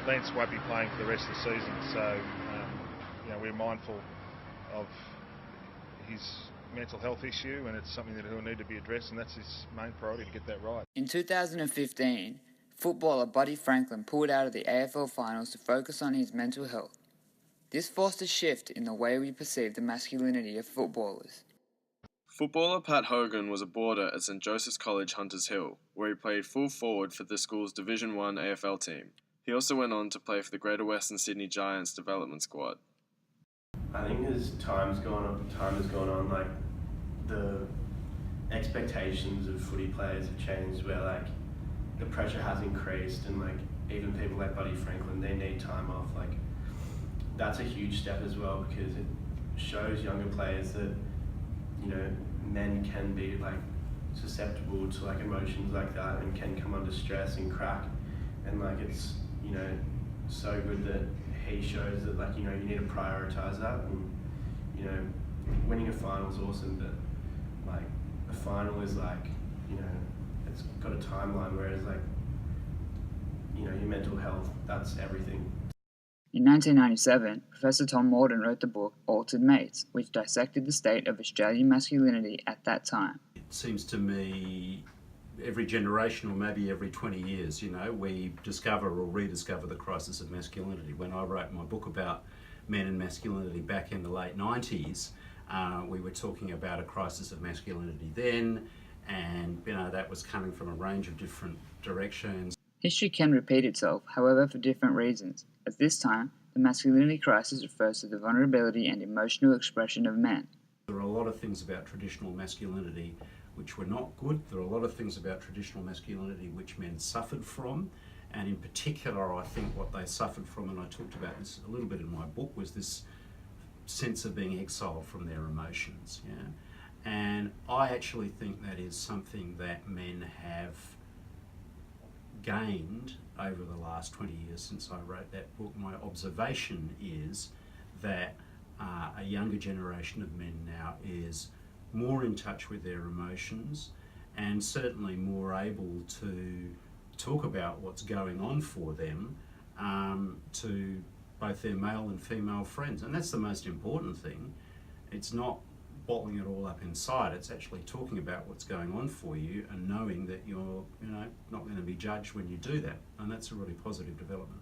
Lance won't be playing for the rest of the season, so we're mindful of his mental health issue, and it's something that he'll need to be addressed, and that's his main priority, to get that right. In 2015, footballer Buddy Franklin pulled out of the AFL finals to focus on his mental health. This forced a shift in the way we perceive the masculinity of footballers. Footballer Pat Hogan was a boarder at St Joseph's College, Hunters Hill, where he played full forward for the school's Division 1 AFL team. He also went on to play for the Greater Western Sydney Giants development squad. I think as time has gone on, like, the expectations of footy players have changed, where like the pressure has increased, and like even people like Buddy Franklin, they need time off. Like, that's a huge step as well, because it shows younger players that, you know, men can be like susceptible to like emotions like that and can come under stress and crack, and like it's, you know, so good that he shows that, like, you know, you need to prioritize that. And, you know, winning a final is awesome, but like a final is like, you know, it's got a timeline, whereas like, you know, your mental health, that's everything. In 1997, Professor Tom Morden wrote the book Altered Mates, which dissected the state of Australian masculinity at that time. It seems to me every generation, or maybe every 20 years, you know, we discover or rediscover the crisis of masculinity. When I wrote my book about men and masculinity back in the late 90s, we were talking about a crisis of masculinity then, and, you know, that was coming from a range of different directions. History can repeat itself, however, for different reasons. At this time, the masculinity crisis refers to the vulnerability and emotional expression of men. There are a lot of things about traditional masculinity which were not good. There are a lot of things about traditional masculinity which men suffered from, and in particular, I think what they suffered from, and I talked about this a little bit in my book, was this sense of being exiled from their emotions. Yeah? And I actually think that is something that men have gained over the last 20 years since I wrote that book. My observation is that a younger generation of men now is more in touch with their emotions, and certainly more able to talk about what's going on for them to both their male and female friends. And that's the most important thing. It's not bottling it all up inside, it's actually talking about what's going on for you and knowing that you're, you know, not going to be judged when you do that. And that's a really positive development.